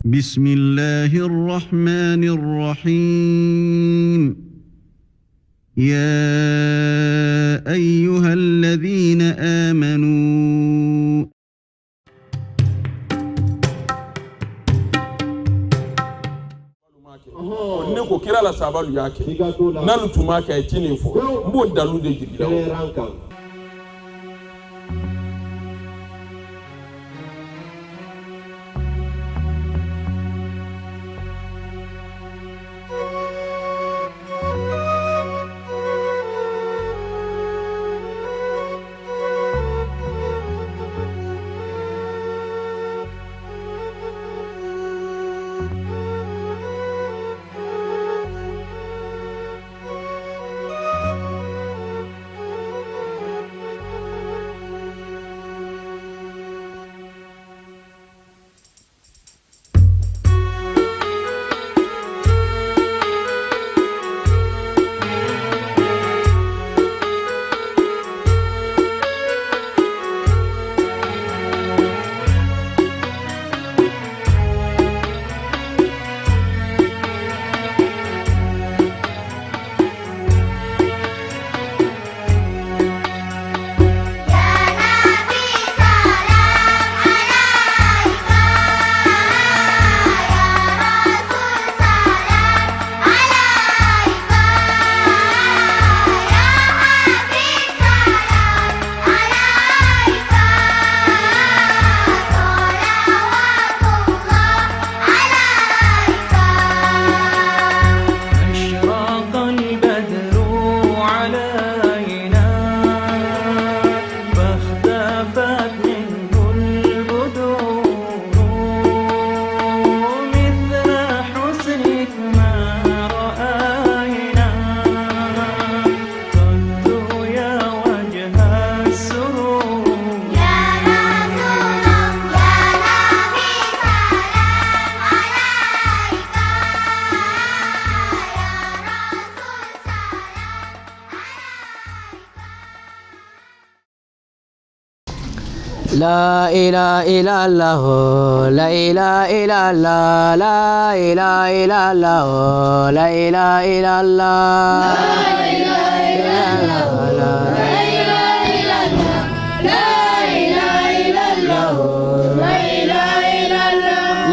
بسم الله الرحمن الرحيم يا أيها الذين آمنوا ne ko kira la sabalu yake nalu tumaka e tinin fo mbo dalu de jigila لا إله إلا الله لا إله إلا الله لا إله إلا الله لا إله إلا الله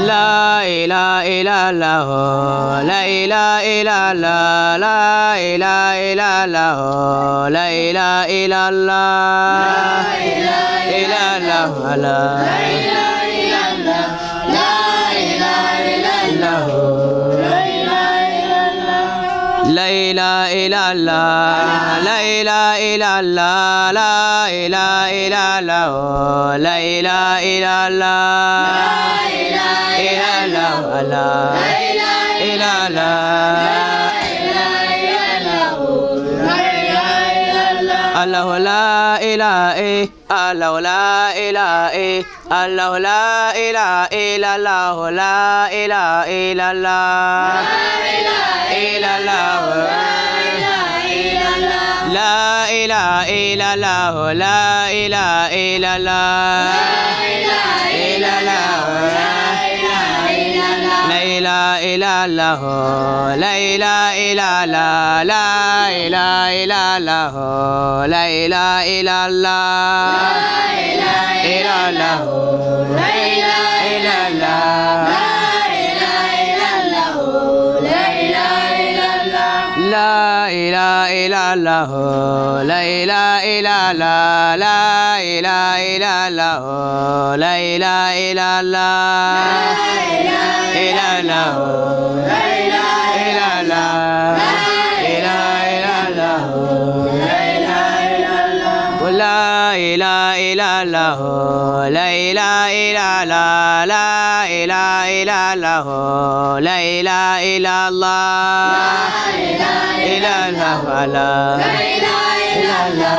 لا إله إلا الله لا إله إلا الله لا إله إلا الله لا إله إلا الله إلا الله لا إله إلا الله لا إله إلا الله لا إله إلا الله لا إله إلا الله لا إله إلا الله لا إله إلا الله إلا الله لا إله إلا الله الله لا إله الله لا إله الله لا إله إلا الله لا إله إلا الله إلا الله لا إله إلا الله لا إله إلا الله إلا الله لا إله إلا الله لا إله إلا الله لا إله إلا الله لا إله إلا الله إلا الله لا إله إلا الله لا إله إلا الله لا إله إلا الله لا إله إلا الله لا إله إلا الله إلا الله لا إله إلا الله إلا الله لا إله إلا الله لا إله إلا الله لا إله إلا الله لا إله إلا الله إلا الله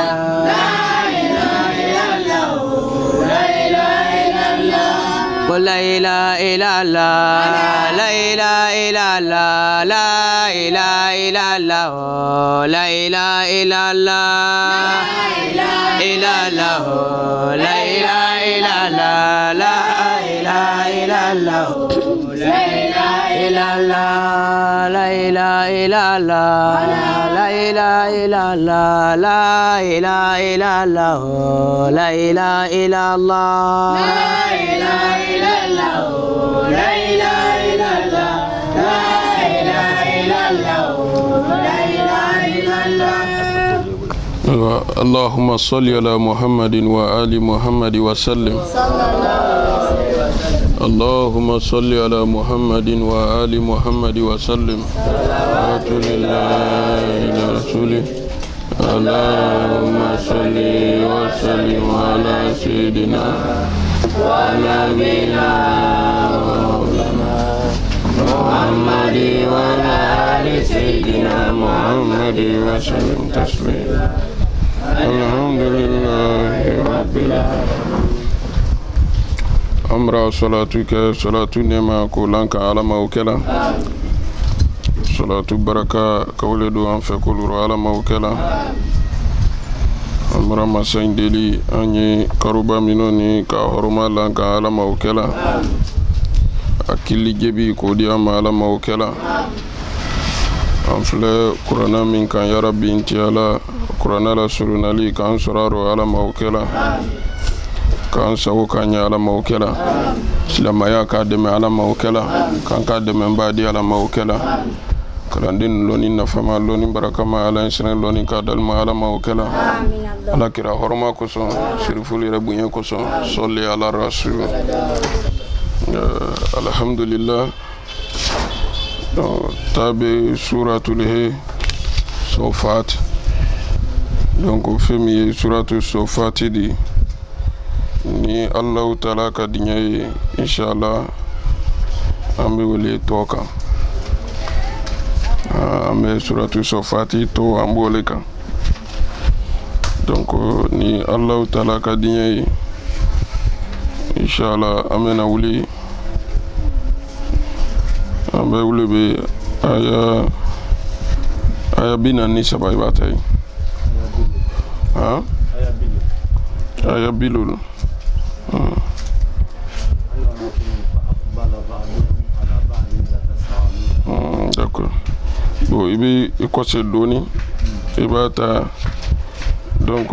لا إله إلا الله لا إله إلا الله لا إله إلا الله لا إله إلا الله لا إله إلا الله إلا الله لا إله إلا الله لا إله إلا الله لا إله إلا الله لا إله إلا الله لا إله إلا الله لا إله إلا الله لا إله إلا الله لا إله إلا الله. اللهم صل على محمد وآل محمد وسلم. اللهم صل على محمد وآل محمد وسلم. صلاة لله إلى رسوله. اللهم صل وسلم على سيدنا ونبينا محمد وعلى آل سيدنا محمد وسلم تسليما. الحمد لله رب العالمين. أمر صلاتك صلاة نعمة كلانك على موكلا صلاة بركة كولد أنفق على موكلا أمر ما سيندلي أني كروبا منوني كهرما لانك على موكلا أكل جبي كودي أما على موكلا أنفل قرآن من كان يا ربي انتي على قرآن لا سرنا لي كان سرارو على موكلا kan sawo kanya ala mawkela silamaya ka deme ala mawkela kan ka deme mbadi ala mawkela kalandin loni nafama loni barakama ala insana loni ka dalma ala mawkela ala kira horma ko so sirfuli rabbunya ko so solli ala rasul. Alhamdulillah tabe suratul sofat donc femi suratul sofat di ni Allah Ta'ala ka diɲɛ inshallah an bɛ wele tɔ kan an bɛ suratu sɔfati to an b'o le kan donc ni Allah Ta'ala ka diɲɛ inshallah an bɛna wuli an bɛ wuli bɛ aya 43 i b'a ta ye aya bilul. D'accord. Bon, il y a quoi c'est donné? Il va ta donc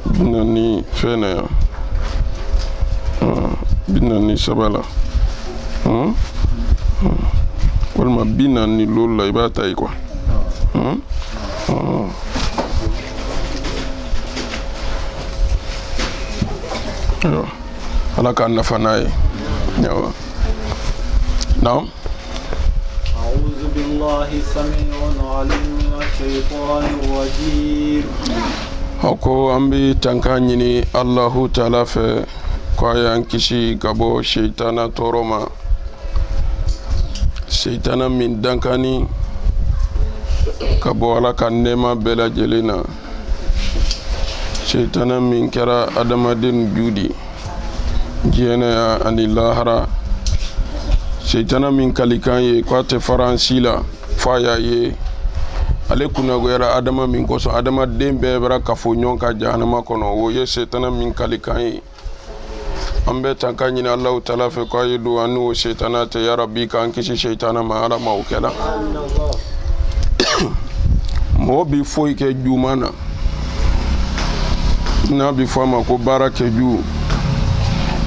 binani fena binani sabala walma binani lola il va ta quoi ala ka nafa n'a ye yawa naam. أعوذ بالله السميع العليم من الشيطان الرجيم. Ako an bɛ tanka ɲini Allahu Ta'ala fɛ ko a y'an kisi ka bɔ seitana tɔɔrɔ ma, seitana min dankani ka bɔ Ala ka nɛɛma bɛɛ lajɛlen na, seitana min kɛra adamaden judi diɲɛnaya ani lahara, seitana min kalikan ye ko a tɛ faransi la f'a y'a ye ale kunnagoyara adama min kosɔn adamaden bɛɛ bɛra kafo ɲɔgɔn ka jahanama kɔnɔ, o ye seitana min kalikan ye. An bɛ tan ka ɲini Allahu Ta'ala fɛ ko a ye don an n'o seitana tɛ ya Rabbi k'an kisi seitana ma, Ala ma o kɛla. Mɔgɔ bi foyi kɛ juguman na n'a bi fɔ a ma ko baara kɛju,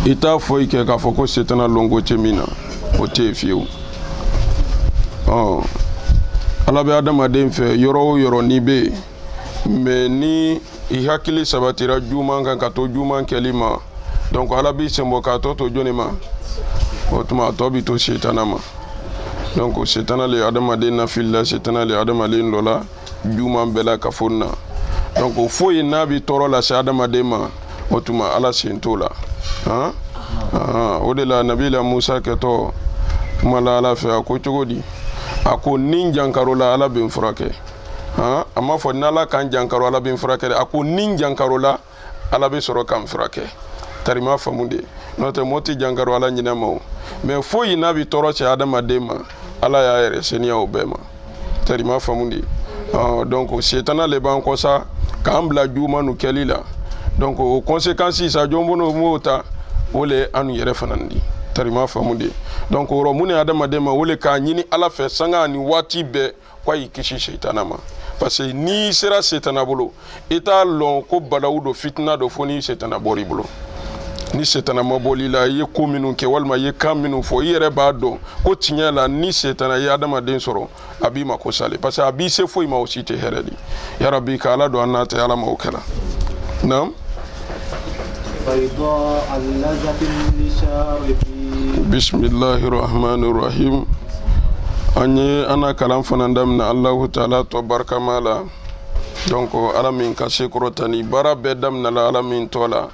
i t'a foyi kɛ k'a fɔ ko seitana lɔnko tɛ min na, o tɛ yen fiyewu. Ala bɛ adamaden fɛ yɔrɔ o yɔrɔ n'i bɛ yen, mais ni i hakili sabatira juguman kan ka to juguman kɛli ma, donc Ala b'i sen bɔ k'a tɔ to jɔnni ma? O tuma a tɔ bɛ to seitana ma. Donc seitana le adamaden nafilila, seitana le adamaden dɔla juguman bɛɛ la kafo na. Donc o foyi n'a bɛ tɔɔrɔ lase adamaden ma, o tuma Ala sen t'o la. O de la Nabila Musa kɛtɔ kuma la Ala fɛ a ko cogo di? A ko ni jankaro la Ala bɛ n furakɛ. A ma fɔ n'Ala kan jankaro Ala bɛ n furakɛ dɛ, a ko ni jankaro la Ala bɛ sɔrɔ ka n furakɛ. Tarima faamu de, n'o tɛ mɔgɔ tɛ jankaro Ala ɲinɛ ma o, mais foyi n'a bɛ tɔɔrɔ cɛ adamaden ma, Ala y'a yɛrɛ seniya o bɛɛ ma. Tarima faamu de. Donc seitana le b'an kɔ sa k'an bila juguman nu kɛli la. Donc o conséquences sa jɔn b'o ta, o le an yɛrɛ fana di. tarima famude donc oro muni adamaden ma wole ka ɲini ala fɛ sanga ni waati bɛɛ kwa yi kisi seitana ma parce que ni sera seitana bolo ita lon ko balawu do fitna do fo ni seitana bori bolo ni seitana ma boli la ye ko minnu kɛ walima ye kan minnu fɔ i yɛrɛ b'a dɔn ko tiɲɛ la ni seitana ye adamaden sɔrɔ a b'i ma ko sale parce que a b'i se foyi ma aussi tɛ hɛrɛ di ya rabbi ka ala don an n'a tɛ ala ma o kɛra naam بيضاء لذة للشاربين بسم الله الرحمن الرحيم أني أنا كلام فنندم الله تعالى تبارك مالا donc ala min ka sekorotani bara bɛɛ daminala ala min tɔ la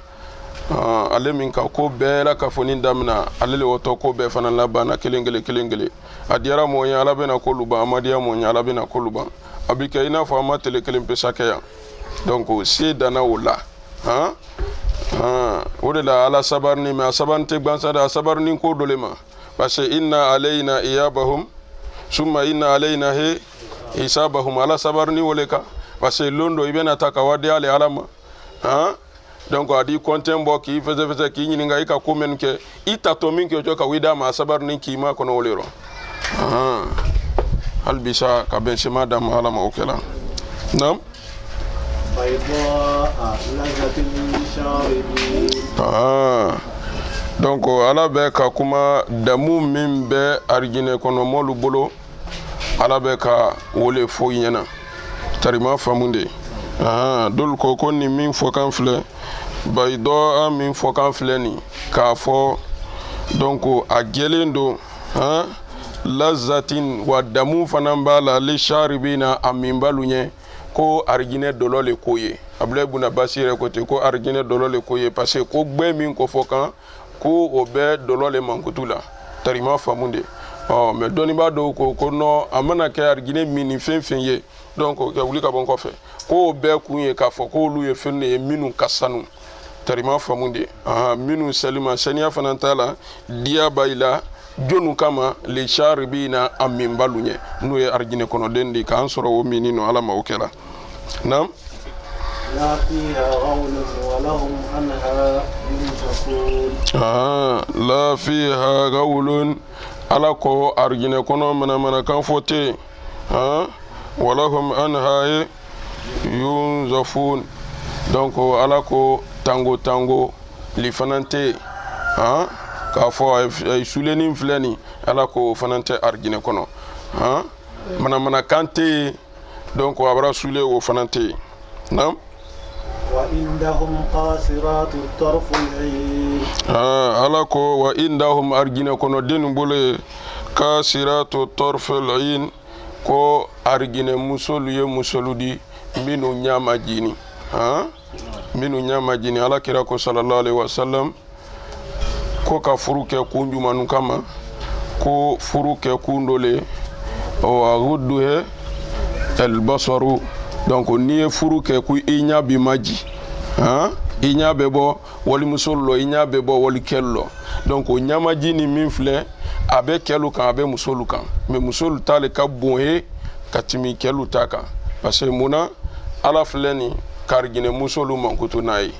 ale min ka ko bɛɛ la ka foni damina ale le wɔtɔ ko bɛɛ fana labanna kelen kelen a diyara mɔgɔ ye ala bɛna k'olu ban a ma diya mɔgɔ ye ala bɛna k'olu ban a bɛ kɛ i n'a fɔ an ma tele kelen pe sakɛ yan donc se danna o la o de la ala sabarni mais a sabarni tɛ gbansa dɛ a sabarni ko dɔ le ma parce que inna alayna iyabahum summa inna alayna hisabahum ala sabarni wole ka parce que londo i bɛna ta ka wadi ale ala ma donc a di kɔnten bɔ k'i fɛsɛfɛsɛ k'i ɲininka i ka ko minnu kɛ i tatɔ min kɛ jɔ ka wida ma a sabarni k'i ma kɔnɔ o le rɔ hali bisa ka bɛn sema d'a ma ala ma o kɛla naam بيضاء لذة للشاربين donc ala bɛ ka kuma damu min bɛ arijinɛ kɔnɔ mɔlu bolo ala bɛ ka wole fo ɲɛna tarima faamu de dolu ko ni min fɔ kan filɛ bayidɔ min fɔ kan filɛ nin k'a fɔ donc a jɛlen don lazatin wa damu fana b'a la le sharibina a min balu ɲɛ ko arijinɛ dɔlɔ le ko ye abdulayi ibn abbas yɛrɛ ko ten ko arijinɛ dɔlɔ le ko ye parce que ko gbɛ min ko fɔ kan ko o bɛ dɔlɔ le mankutu la tarima faamu de mais dɔnnibaa dɔw ko non a mana kɛ arijinɛ min ni fɛn fɛn ye donc ka wuli ka bɔ n kɔfɛ ko o bɛɛ kun ye k'a fɔ ko olu ye fɛn de ye minnu ka sanu tarima faamu de minnu selima saniya fana t'a la diya b'a la jonu kama le sharibina a min balu ɲɛ n'o ye arijinɛ kɔnɔden de k'an sɔrɔ o min no ala ma o kɛra naam لا فيها غول ولهم عنها ينزفون لا فيها غول ala ko arijinɛ kɔnɔ mana kan fɔ te walahum anha yunzafun donc ala ko tango li fana tɛ k'a fɔ a ye sulenin filɛ nin ala ko fana tɛ arijinɛ kɔnɔ mana kan tɛ yen donc a bɔra sule o fana tɛ yen naam وعندهم قاصرات الطرف العين ala ko wa indahum arijinɛ kɔnɔ den bolo kasiratu tarfil ain ko arijinɛ musolu ye musolu di minnu ɲama jini ala kira ko sallallahu alaihi wasallam ko ka furu kɛ kun jumanu kama ko furu kɛ kun dɔ le aguddu he elbasaru donc ni ye furu kɛ ko i ɲa bi maji i ɲa bɛ bɔ wali musolu lɔ i ɲa bɛ bɔ wali kɛlu lɔ donc o ɲamaji ni min filɛ a bɛ kɛlu kan a bɛ musolu kan mais musolu t'ale ka bon ye ka tɛmɛ kɛlu ta kan parce que munna ala filɛ nin ka arijinɛ musolu mankutu n'a ye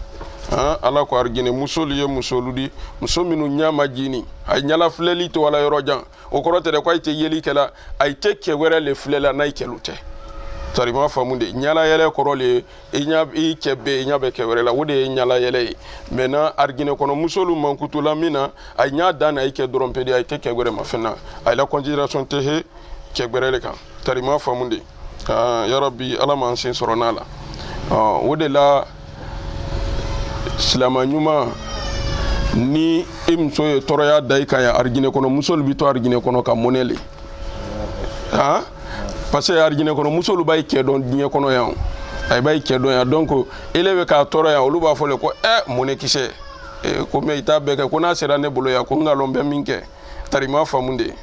ala ko arijinɛ musolu ye musolu di muso minnu ɲama jini a ye ɲala filɛli to ala yɔrɔ jan o kɔrɔ tɛ dɛ ko a tɛ yeli kɛla a tɛ cɛ wɛrɛ le filɛla n'a ye kɛlu tɛ tarima faamu de ɲala yɛlɛ kɔrɔ le i cɛ bɛ i ɲa bɛ kɛ wɛrɛ la o de ye ɲala yɛlɛ ye maintenant arijinɛ kɔnɔ musolu mankutu la min na a ɲa dan na i kɛ dɔrɔn pe de a tɛ kɛ wɛrɛ ma fɛn na a ye la considération tɛ he kɛ wɛrɛ le kan tarima faamu de yarabi ala m'an sen sɔrɔ n'a la o de la silama ɲuman ni i muso ye tɔɔrɔya da i kan ya arijinɛ kɔnɔ musolu bi to arijinɛ kɔnɔ ka mɔnɛ le parce que arijinɛ kɔnɔ musolu b'a cɛ dɔn diɲɛ kɔnɔ yan a b'a cɛ dɔn yan donc ele bɛ k'a tɔɔrɔ yan olu b'a fɔ le ko mɔnɛ kisɛ ko mais i t'a bɛɛ kɛ ko n'a sera ne bolo yan ko n nkalon bɛ min kɛ tarima faamu de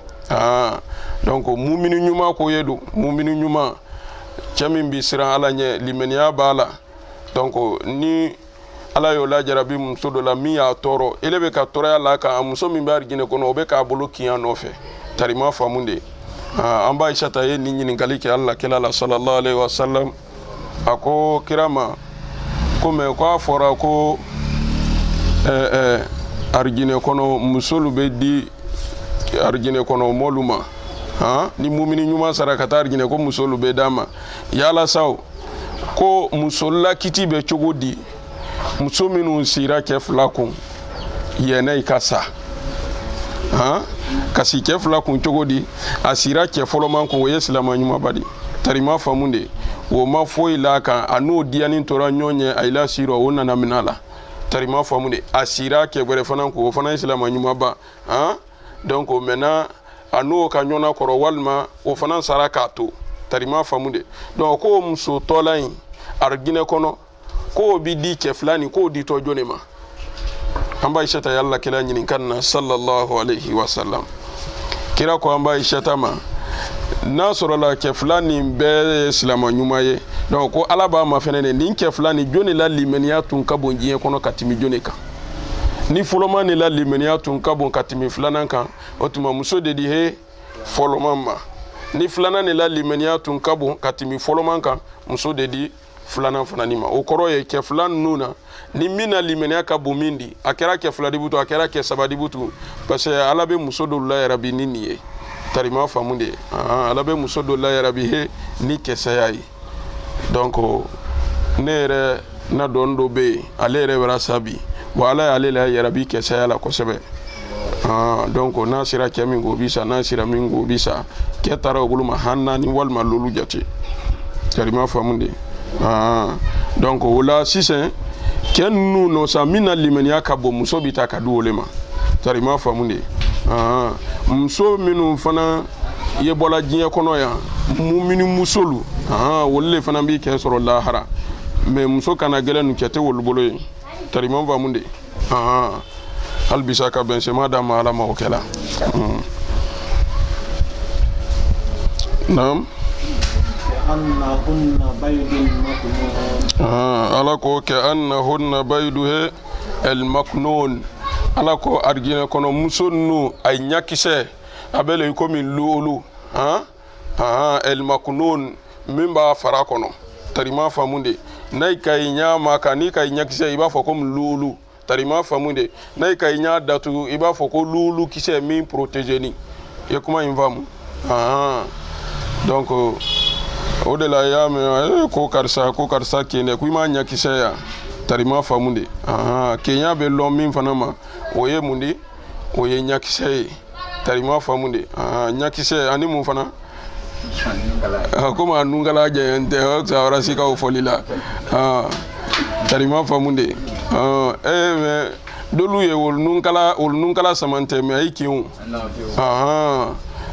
donc mumini ɲuman ko ye don mumini ɲuman cɛ min bi siran ala ɲɛ limaniya b'a la donc ni ala y'o lajarabi muso dɔ la min y'a tɔɔrɔ ele bɛ ka tɔɔrɔya la kan a muso min bɛ arijinɛ kɔnɔ o bɛ k'a bolo kiyan nɔfɛ tarima faamu de an b'a isata ye ni ɲininkali kɛ ala kira la sallallahu alaihi wasallam a ko kira ma ko mais ko a fɔra ko arjine kono musolu be di arjine kono moluma ni mumini nyuma sarakata arjine ko musolu be dama yala saw ko musolla kiti be cogodi muso minu sira ke flakun yenai kasa kasi ke flakun cogodi asira ke foloman ko yeslama nyuma badi tarima famunde wo ma foyi la kan anu dianin tora nyonye ayla siro wona na minala tarima famunde asira ke gore fanan ko fanan islama nyuma ba donc mena anu ka nyona koro walma o fanan saraka to tarima famunde donc ko muso tolain argine kono ko bi di ke flani ko di to jonema amba ishata yalla kila nyinin kanna sallallahu alaihi wasallam kira ko amba ishata ma nasoro la ke flani be islama nyuma ye donc ko alaba ma fenene nin ke flani joni la limeniya tun kabon jiye kono katimi joni ka ni foloma ni la limeniya tun kabon katimi flanan kan otuma muso de di he foloma ma ni flana ni la limeniya tun kabon katimi foloma kan muso de di flanan fanani ma o koro ye ke flan nuna ni mina limeniya ka bomindi akera ke fladi butu akera ke sabadi butu parce que alabe muso do la rabbi nini tarima famunde alabe muso do la rabbi he ni kesayai donc nere na dondo be alere wara sabi wala ale la rabbi kesayala ko sebe donc na sira kemi go bisa na sira mingo bisa ke tara oguluma hanna ni walma lolu jati tarima famunde donc wala sisen ken nu no sa mina limeniya ka bo muso bita ka duolema tarima famunde muso minu fana ye bola jinya kono ya mumini musolu wolle fana bi ke soro lahara mais muso kana gelenu kete wol bolo tarima famunde hal bisa ka ben sema da mala ma okela nam أنهن بيض مكنون alako ke annahunna bayduhe el maknun alako argine kono musonnu ay nyakise abele ko min luulu el maknun mimba fara kono tarima famunde nay kay nyama kani kay nyakise iba fo kom luulu tarima famunde nay kay nya datu iba fo ko luulu kise min protéger ni ye kuma invamu donc o de la ya me ko karsa kene ku ma nya kisaya tarima famunde kenya be lo min fanama o ye mundi o ye nya kisay tarima famunde nya kisay ani mun fana ko ma nungala je ente o sawara sika o folila tarima famunde me dolu ye wol nunkala samante me ay kiun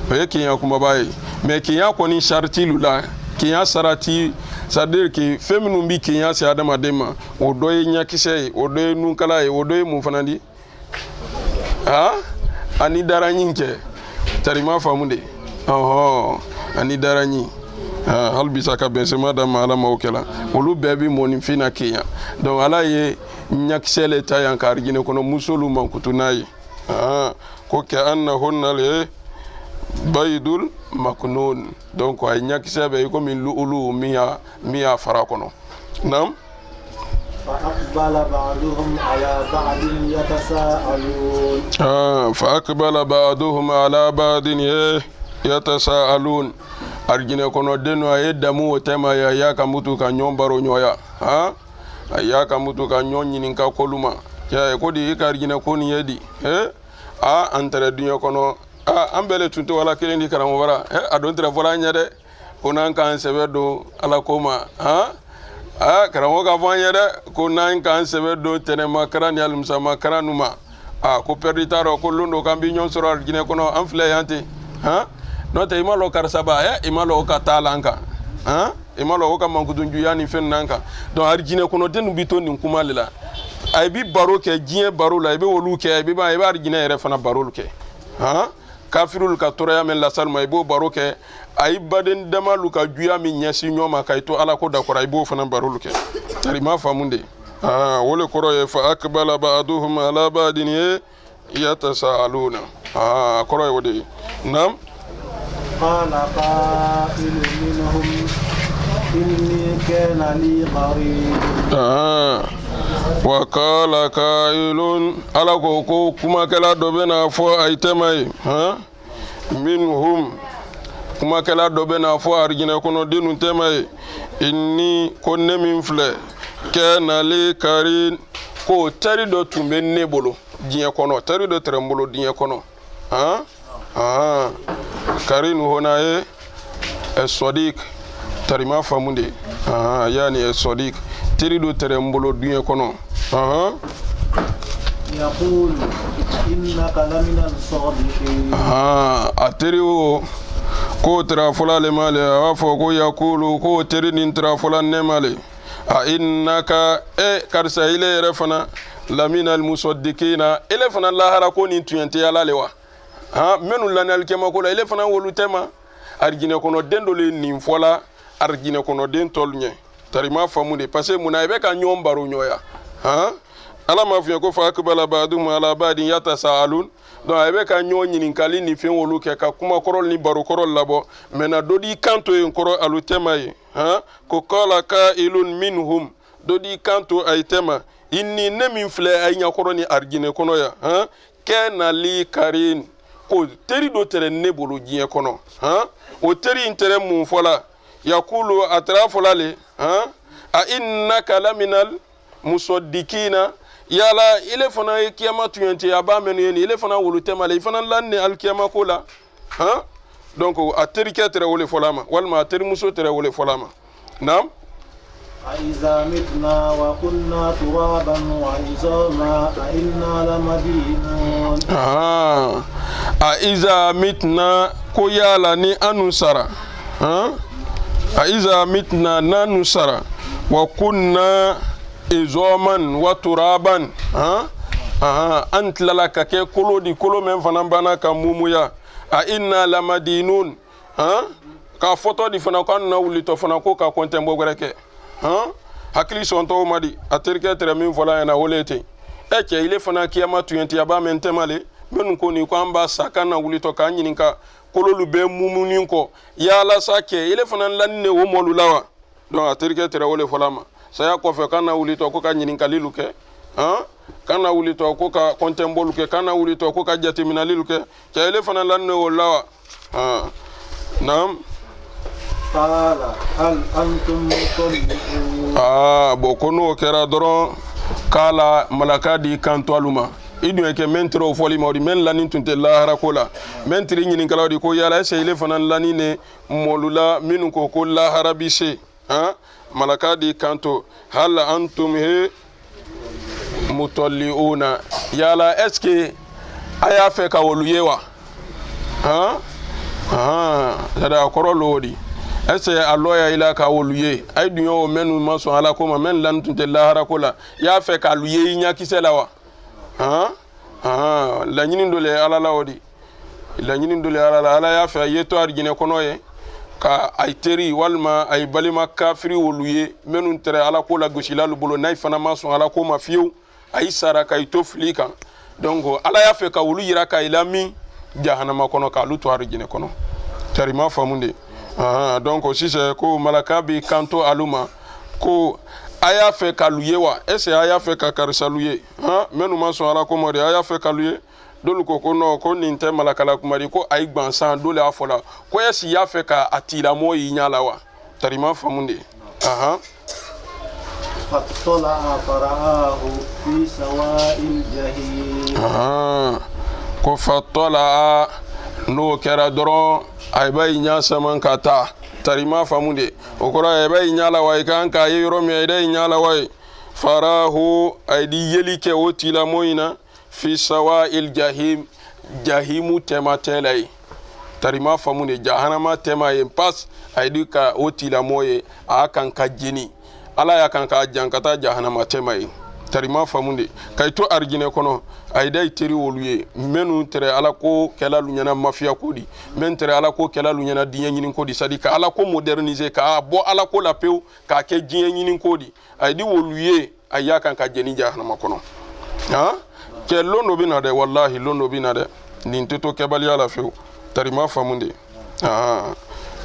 be kenya kuma bay me kenya ko ni sharti lula kinya sarati c'est-à-dire que feminu bi kinya si adama dema o doye nyakise o doye nunkala o doye mun fanandi ani daranyi nke tarima famunde ani daranyi hal bisa ka ben sema da mala mawkela olu bebi moni fina kinya donc ala ye nyakise le tayan kargine kono musulu man kutunayi ko ka annahunna le baydul maknun donc ay nyakise be ko min luulu miya fara kono nam فأقبل بعضهم على بعض يتساءلون فأقبل بعضهم على بعض يتساءلون arjine kono deno ay damu tema ya kamutu ka nyombaro nyoya ya kamutu ka nyonyin ka koluma ya ko di ka arjine ko ni yedi antere dunyo kono ambele tunto wala kelendi karamo bara adon tra vola nyade onan kan sebedo ala koma karamo ka vanya de ko nan kan sebedo tene makarani alumsa makaranuma ko perditaro ko lundo kambi nyon soro arjine kono amfle yante no te imalo karsaba imalo ka talanka imalo ka mangudunju yani fen nanka don arjine kono denu bito nin kumalila ay bi baro ke jien baro la be wolu ke ay bi ba arjine re fana baro ke kafirul ka toraya men la salma ibo baroke ay baden damalu ka juya min nyasi nyoma kayto ala ko dakora ibo fana baruluke tarima famunde wole koroye fa akbala ba'duhum ala ba'din yatasaaluna koroye wode nam qala qa'il minhum inni kana li qarin وقال قائل على كوكو كما كلا دوبنا فو ايتماي منهم كما كلا دوبنا فو ارجنا كونو دينو تماي اني كون من فله كان لي كارين ko tari do tumbe nebolo dinya kono tari do trembolo dinya kono karin honaye sadiq tarima famunde yani sadiq tari do trembolo dinya kono يقول إنك لمن الصادقين atari o ko tra fula le male afo ko yakulu ko tari nin tra fula ne male innaka karsa ile refana lamina almusaddiqina ile fana lahara ko ni tuyante yala lewa menu lanal kema ko ile fana wolu tema argine kono dendole ni fola argine kono den tolnye tarima famude parce muna be ka nyom baro nyoya ala ma fiya ko fa akbala ba'dum ala ba'din yatasaalun donc aybe ka nyo nyinin kali ni fen wolu ke ka kuma korol ni baro korol labo mena dodi kanto en koro alu tema yi ko kala kailun minhum dodi kanto ay tema inni nemin fle ay nya koro ni argine kono ya kena li karin ko teri do tere nebulu jiye kono o teri intere mun fola yakulu atrafola le a innaka laminal musaddikina yala ile fana kiyama tuyante aba menu yeni ile fana wulu tema le fana lanne al kiyama kola donc a teri ketere wole folama walma a teri muso tere wole folama nam أإذا متنا وكنا ترابا وعظاما أإنا لمدينون أإذا متنا كيالا ني أنصرا أإذا متنا ننصرا وكنا عظاما وترابا أنت لك كي كلو دي كلو من فنبانا كموميا أإنا لمدينون ka foto di fana kan na wuli to fana ko ka kontembo greke hakili sonto madi aterke tere min fola na wolete eke ile fana kiyama tuyenti aba mentemale men ko ni ko amba saka na wuli to kan nyininka kololu be mumunin ko yala sake ile fana lanne wo molu lawa donc aterke tere wole folama saya ko fe kan na wuli to ko kan nyininka liluke kan na wuli to ko ka kontembo luke kan na wuli to ko ka jatimina liluke ke ile fana lanne wo lawa nam قال هل أنتم مطلعون bokono kera doron kala malaka di kanto aluma idu ke mentro foli mawdi men lanin tunte lahara kola mentri nyinin kala di ko yala se ile fanan lanine molula minun ko ko lahara bi se malaka di kanto hal antum he mutalliuna yala eske aya fe ka woluyewa sada korolodi ese aloya ila ka woluye ay dunyo menu maso ala ko ma men lan tunte lahara kola ya fe ka luye nya kiselawa la nyinin dole ala lawdi la nyinin dole ala ya fe yeto argine kono ye ka ay teri walma ay balima kafiri woluye menu tere ala kola gosilalu bolo nay fana maso ala ko ma fiu ay sara kay to flika donc ala ya fe ka wolu yira ka ilami jahannama kono ka luto argine kono tarima famunde donc aussi c'est ko malaka bi kanto aluma ko aya fe kaluyewa ese aya fe ka karsaluye menu maso ala ko mode aya fe kaluye dolu ko no ko ninte malaka la kumari ko ay gbansan dole afola ko esi ya fe ka atira mo yinyalawa tarima famunde فاطلع فرآه في سواء الجحيم ko fatola no kera doron ay bay nya saman kata tarima famunde okora ay bay nya la way kan ka yiro mi ay day nya la way farahu ay di yelike wotila moyna fi sawa'il jahim jahimu tematelay tarima famunde jahannama tema en pas ay di ka wotila moye akan ka jini ala ya kan ka jankata jahannama temay tarima famunde kayto argine kono ay day teri woluye menu tere ala ko kela lunyana mafia kodi men tere ala ko kela lunyana dinya nyinin kodi sadika ala ko moderniser ka bo ala ko la peu ka ke dinya nyinin kodi ay di woluye ay kan ka jeni jahannama kono ke londo bina de wallahi londo bina de nin toto kebali ala feu tarima famunde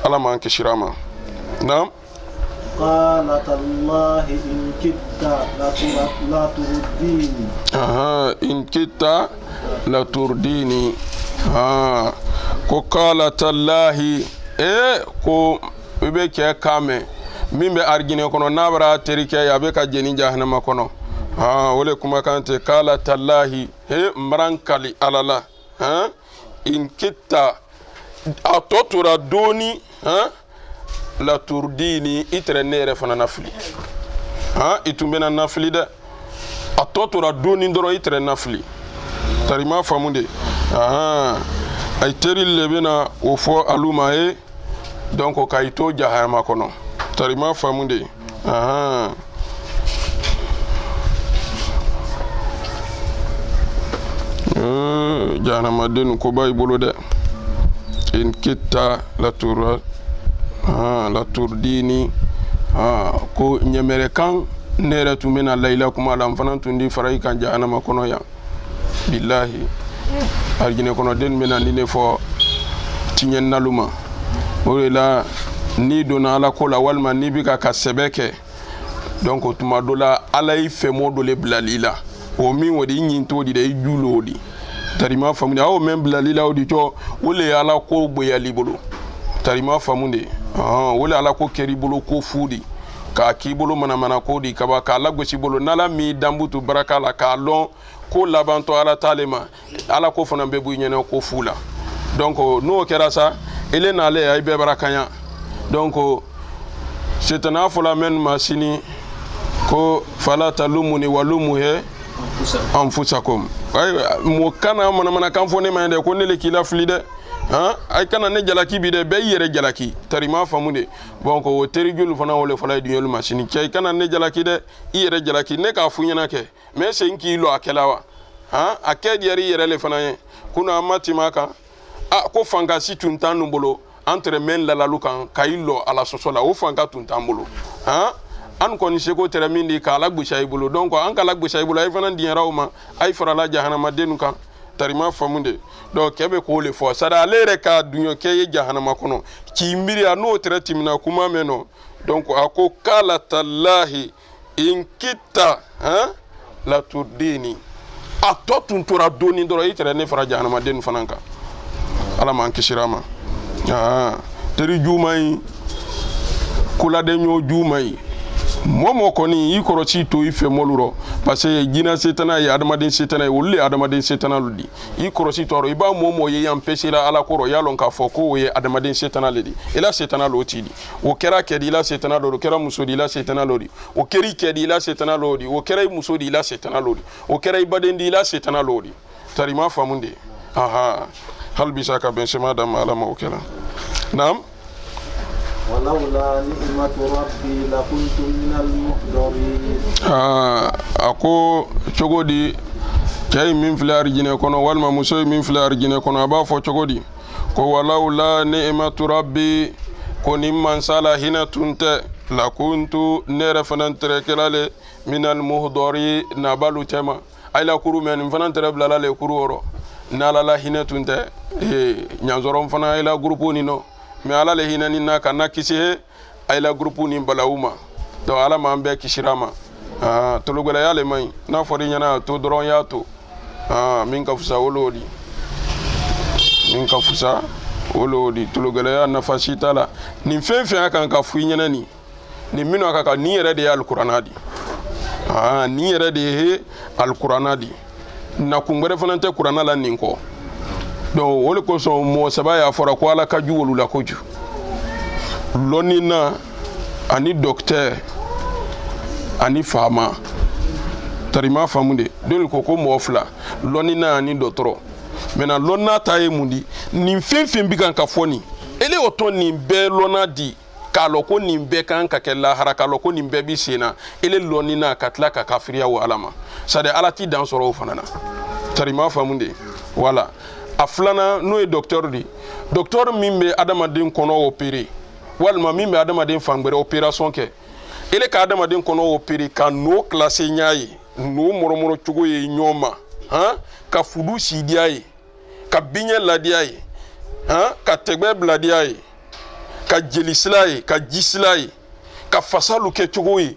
ala man ke shirama nam قال تالله إن كدت لترديني إن كدت لترديني ko qala tallahi ko be ke kame min be argine kono nabara terike ya be ka jeni jahannama kono wole kuma kante qala tallahi marankali alala in kitta atotura doni la turdini itre nere fana nafli itumbe na nafli de atotura doni ndoro itre nafli tarima famunde ay teri lebena o fo aluma donc kayito jahannama kono tarima famunde jahannama den ko bay bolo de in kitta la turdini ko nyemere kan nere tumena layla kuma lam fanan tundi faray kan jahannama kono ya billahi arjine kono den mena ni fo tinyen naluma wala ni dona ala ko la walma ni bika ka sebeke donc tuma dola alay fe modole blalila o mi wodi nyinto di de julodi tarima famunde o men blalila odi to wole ala ko gboya libolo tarima famunde wole ala ko keri bolo ko fudi ka kibolo mana ko di kaba ka la gosi bolo nala mi dambutu baraka la ka lon ko labanto ala talema ala ko fana be bu nyene ko fula donc no kera sa ele na le ay be barakanya donc c'est un afula men masini ko fala talumuni walumuhe anfusakum ay mo kana mana kan fo ne mande ko ne le kila flide ay kana ne jalaki bi de be yere jalaki tarima famude bon ko teri jul fana wole fala di yol machine kay kana ne jalaki de yere jalaki ne ka fu nyana ke mais c'est kilo akelawa akedi yere le fana kuna amati maka ko fanga si tuntanu bolo entre men la lukan kayilo ala sosola o fanga tuntambulo an ko ni seko teramindi ka la gbushay bolo donc an ka la gbushay bolo ay fana diara o ma ay fara la jahannama denu kan tarima famunde donc kebe ko le fo sada lere ka dunyo ke jahannama kono ki mbiri ano tretimina kuma meno donc ako kala tallahi in kitta la turdini atotun tora doni doro itere ne fara jahannama denu fananka ala man kishirama teri jumai kula de nyo jumai momo koni yi korochi to ife moluro parce que jina setana ya adamaden setana wolle adamaden setana ludi yi korochi to ro iba momo ye yampesi la ala koro yalon ka foko ye adamaden setana ledi ila setana lotidi o kera kedi la setana lodi kera musodi la setana lodi o keri kedi la setana lodi o kera musodi la setana lodi o kera ibadendi la setana lodi tarima famunde hal bisaka ben sema dam alama o kera nam ولولا نعمة ربي لكنت من المحضرين ako chogodi kay min flar jine kono walma musoy min flar jine kono aba fo chogodi ko walaula ni'matu rabbi ko nimman sala hina tunte lakuntu nere fanan trekelale min almuhdari nabalu tema ayla kuru men fanan trebla le kuru oro nala la hina tunte nyanzorom fana ayla grupo ni no me ala le hina ni na kana kisi he ayla grupu ni balawuma to ala ma ambe kishirama to lugula yale mai na fori nyana to doron ya to min ka fusa wolodi to lugula ya na fasita la ni fenfe aka ka fu nyana ni mino aka ni yere de alquranadi ni yere de he alquranadi na kungbere fanante qur'ana la ninko donc wole ko so mo sabaya fora ko ala kaju wolu la koju lonina ani docteur ani fama tarima famunde dol ko mo fla lonina ani docteur mena lonna taye mundi ni fenfen bi kan ka foni ele oton ni be lona di kalo ko ni be kan ka kella haraka lo ko ni be bi sena ele lonina katla ka kafiriya wa alama sade alati dan soro fanana tarima famunde wala aflana no e docteur mimbe adamaden kono opéré walma mimbe adamaden fangbere opération ke ele ka adamaden kono opéré ka no classé nyaayi no moromoro chugo ye nyoma ka fudu sidiayi ka binye ladiayi ka tegbe bladiayi ka jelislayi ka jislayi ka fasalu kɛ cogo ye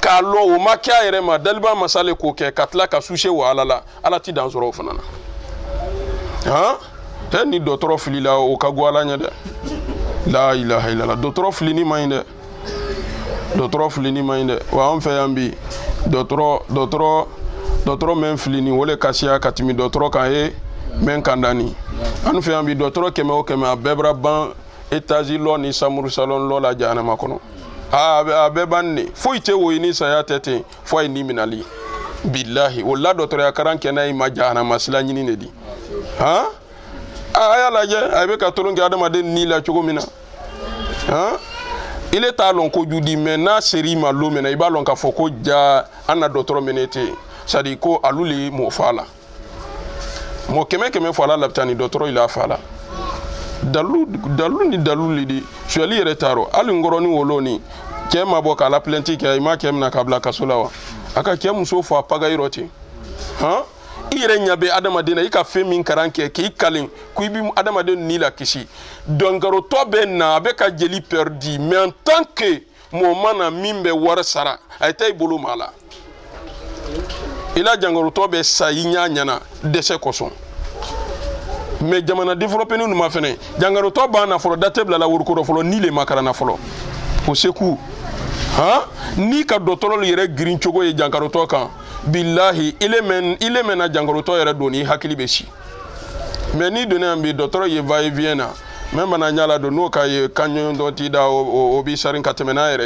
k'a lɔ o ma kɛ a yɛrɛ ma daliba masale k'o kɛ ka tila ka sucé wa ala la ala ti dan sɔrɔ o fana na ni dɔtɔrɔ filila o ka go ala ɲɛ dɛ la ilaha illallah dɔtɔrɔ filini man ɲi dɛ dɔtɔrɔ filini man ɲi dɛ wa an fɛ yan bi dɔtɔrɔ men filini wole kasiya ka timi dɔtɔrɔ kan ye men kandani an fɛ yan bi dɔtɔrɔ kɛmɛ o kɛmɛ a bɛɛ bara ban étage lɔ ni samuru salon lɔ la jahanama kɔnɔ a bɛɛ ban ne foyi tɛ woyi ni saya tɛ ten fo a ye ni minali billahi o la dɔtɔrɔya karan kɛ n'a ye ma jahanama sila ɲini de di a y'a lajɛ a bɛ ka tolon kɛ adamaden ni la cogo min na ile t'a lɔn ko judi mais n'a seri ma lo mena i b'a lɔn k'a fɔ ko ja an na dɔtɔrɔ mene te c'est à dire ko alu le mɔ fa la mɔ kɛmɛ kɛmɛ fɔ ala labita ni dɔtɔrɔ ila fa la dalu ni dalu di suali yɛrɛ taro ali ngɔrɔ ni wolo ni cɛ ma bɔ k'a la plainte kɛ i ma kɛ mina k'a bila kaso la wa a ka cɛ muso fɔ a paga yɔrɔ ten i yɛrɛ ɲɛ bɛ adamaden na i ka fɛn min karan kɛ k'i kalin ko i bɛ adamaden ni la kisi dɔngarotɔ bɛ na a bɛ ka jeli perdi mais en tant que mɔɔ ma na min bɛ wari sara a ye taa i bolo ma la i la jangarotɔ bɛ sa i ɲa ɲɛna dɛsɛ kosɔn mais jamana développé ninnu ma fɛnɛ jangarotɔ b'a na fɔlɔ date bila la worokɔrɔ fɔlɔ ni le ma karan na fɔlɔ o seku ni ka dɔtɔrɔ yɛrɛ girin cogo ye jangarotɔ kan billahi ile mena jangarotɔ yɛrɛ don ni hakili bɛ si mais ni donna yan bi dɔtɔrɔ ye va et vient na même bana ɲala don n'o ka ye kanɲɔ dɔ ti da o bi sarin ka tɛmɛ n'a yɛrɛ